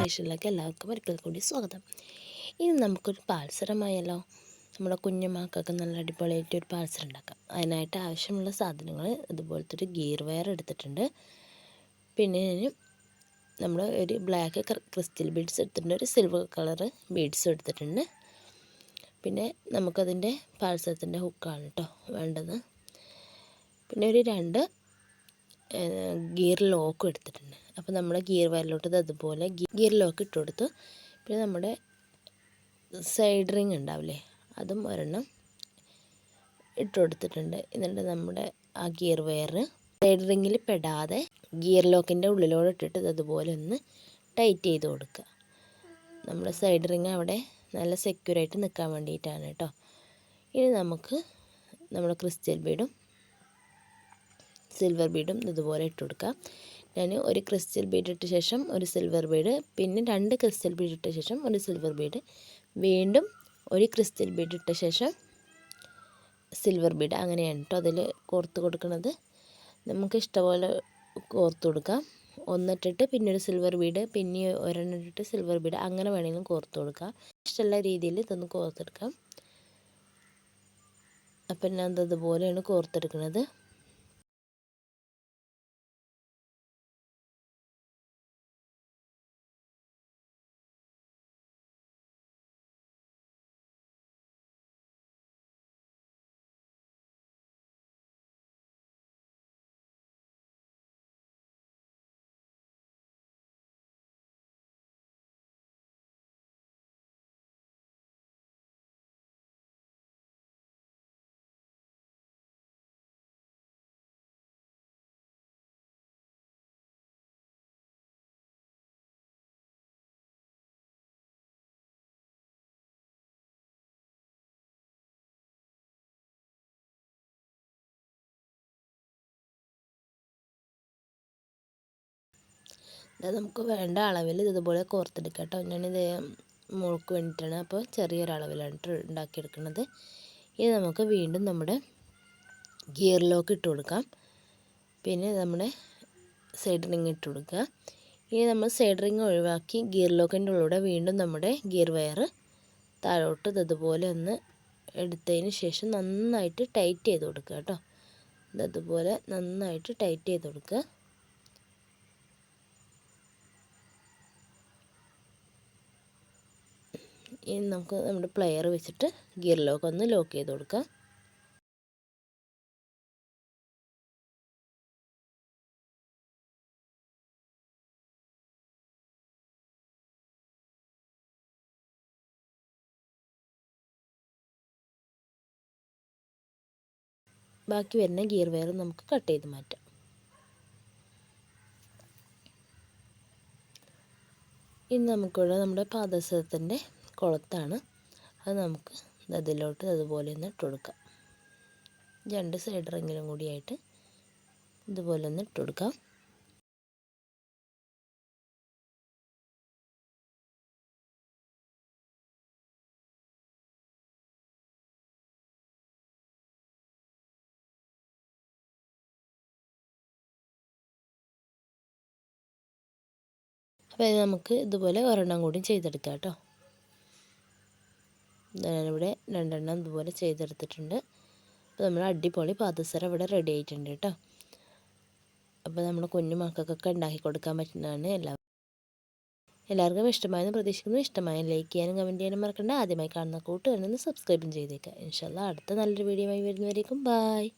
ഡിഷിലേക്ക് എല്ലാവർക്കും ഒരിക്കൽ കൂടി സ്വാഗതം. ഇനി നമുക്കൊരു പാൽസരമായാലോ. നമ്മുടെ കുഞ്ഞുമക്കൾക്ക് നല്ല അടിപൊളിയായിട്ട് ഒരു പാൽസരം ഉണ്ടാക്കാം. അതിനായിട്ട് ആവശ്യമുള്ള സാധനങ്ങൾ ഇതുപോലത്തെ ഒരു ഗീർ വയർ എടുത്തിട്ടുണ്ട്. പിന്നെ നമ്മൾ ഒരു ബ്ലാക്ക് ക്രിസ്റ്റൽ ബീഡ്സ് എടുത്തിട്ടുണ്ട്, ഒരു സിൽവർ കളർ ബീഡ്സും എടുത്തിട്ടുണ്ട്. പിന്നെ നമുക്കതിൻ്റെ പാൽസരത്തിൻ്റെ ഹുക്കാണ് കേട്ടോ വേണ്ടത്. പിന്നെ ഒരു 2 ഗിയർ ലോക്ക് എടുത്തിട്ടുണ്ട്. അപ്പോൾ നമ്മൾ ഗിയർ വയറിലോട്ട് അതുപോലെ ഗിയർ ലോക്ക് ഇട്ട് കൊടുത്തു. പിന്നെ നമ്മുടെ സൈഡ് റിങ് ഉണ്ടാവില്ലേ, അതും ഒരെണ്ണം ഇട്ട് കൊടുത്തിട്ടുണ്ട്. എന്നിട്ട് നമ്മുടെ ആ ഗിയർ വയർ സൈഡ് റിങ്ങിൽ പെടാതെ ഗിയർ ലോക്കിൻ്റെ ഉള്ളിലോട്ട് ഇട്ടിട്ട് അതുപോലെ ഒന്ന് ടൈറ്റ് ചെയ്ത് കൊടുക്കുക. നമ്മുടെ സൈഡ് റിങ് അവിടെ നല്ല സെക്യൂറായിട്ട് നിൽക്കാൻ വേണ്ടിയിട്ടാണ് കേട്ടോ. ഇനി നമുക്ക് നമ്മുടെ ക്രിസ്റ്റൽ ബീഡും സിൽവർ ബീഡും ഇതുപോലെ ഇട്ട് കൊടുക്കാം. ഞാൻ ഒരു ക്രിസ്റ്റൽ ബീഡ് ഇട്ട ശേഷം ഒരു സിൽവർ ബീഡ്, പിന്നെ 2 ക്രിസ്റ്റൽ ബീഡ് ഇട്ട ശേഷം ഒരു സിൽവർ ബീഡ്, വീണ്ടും ഒരു ക്രിസ്റ്റൽ ബീഡ് ഇട്ട ശേഷം സിൽവർ ബീഡ്, അങ്ങനെയാണ് കേട്ടോ അതിൽ കോർത്ത് കൊടുക്കുന്നത്. നമുക്ക് ഇഷ്ടപോലെ കോർത്ത് കൊടുക്കാം. ഒന്നിട്ടിട്ട് പിന്നെ ഒരു സിൽവർ ബീഡ്, പിന്നെ ഒരെണ്ണം ഇട്ടിട്ട് സിൽവർ ബീഡ്, അങ്ങനെ വേണമെങ്കിലും കോർത്ത് കൊടുക്കാം. ഇഷ്ടമുള്ള രീതിയിൽ ഇതൊന്ന് കോർത്തെടുക്കാം. അപ്പം ഞാൻ അതുപോലെയാണ് കോർത്തെടുക്കുന്നത്. നമുക്ക് വേണ്ട അളവിൽ ഇതുപോലെ കോർത്തെടുക്കാം കേട്ടോ. ഞാനിത് മുൾക്ക് വേണ്ടിയിട്ടാണ്, അപ്പോൾ ചെറിയൊരളവിലാണ് ഉണ്ടാക്കിയെടുക്കുന്നത്. ഇനി നമുക്ക് വീണ്ടും നമ്മുടെ ഗിയർ ലോക്ക് ഇട്ട് കൊടുക്കാം. പിന്നെ നമ്മുടെ സൈഡ് റിങ് ഇട്ട് കൊടുക്കുക. ഇനി നമ്മൾ സൈഡ് റിങ് ഒഴിവാക്കി ഗിയർ ലോക്കിൻ്റെ ഉള്ളിലൂടെ വീണ്ടും നമ്മുടെ ഗിയർ വയർ താഴോട്ട് ഇതുപോലെ ഒന്ന് എടുത്തതിന് ശേഷം നന്നായിട്ട് ടൈറ്റ് ചെയ്ത് കൊടുക്കുക കേട്ടോ. ഇതുപോലെ നന്നായിട്ട് ടൈറ്റ് ചെയ്ത് കൊടുക്കുക. ഇനി നമുക്ക് നമ്മുടെ പ്ലെയർ വെച്ചിട്ട് ഗിയർ ലോക്ക് ഒന്ന് ലോക്ക് ചെയ്ത് കൊടുക്കാം. ബാക്കി വരുന്ന ഗിയർ വയർ നമുക്ക് കട്ട് ചെയ്ത് മാറ്റാം. ഇനി നമുക്കുള്ള നമ്മുടെ പാദസരത്തിൻ്റെ കുളത്താണ്. അത് നമുക്ക് അതിലോട്ട് അതുപോലെ ഒന്ന് ഇട്ട് കൊടുക്കാം. 2 സൈഡ് റിങ്ങിലും കൂടിയായിട്ട് ഇതുപോലെ ഒന്ന് ഇട്ട് കൊടുക്കാം. അപ്പോൾ നമുക്ക് ഇതുപോലെ ഒരെണ്ണം കൂടി ചെയ്തെടുക്കാം കേട്ടോ. ഞാനിവിടെ 2 എണ്ണം ഇതുപോലെ ചെയ്തെടുത്തിട്ടുണ്ട്. അപ്പോൾ നമ്മൾ അടിപൊളി പാദസരം ഇവിടെ റെഡി ആയിട്ടുണ്ട് കേട്ടോ. അപ്പോൾ നമ്മുടെ കുഞ്ഞു മക്കൾക്കൊക്കെ ഉണ്ടാക്കി കൊടുക്കാൻ പറ്റുന്നതാണ്. എല്ലാവർക്കും ഇഷ്ടമായെന്ന് പ്രതീക്ഷിക്കുന്നു. ഇഷ്ടമായ ലൈക്ക് ചെയ്യാനും കമൻറ്റ് ചെയ്യാനും മറക്കണ്ട. ആദ്യമായി കാണുന്ന കൂട്ടുകാരനൊന്ന് സബ്സ്ക്രൈബും ചെയ്തേക്കുക. ഇൻഷാല്ലാ അടുത്ത നല്ലൊരു വീഡിയോ ആയി വരുന്നവരേക്കും ബായ്.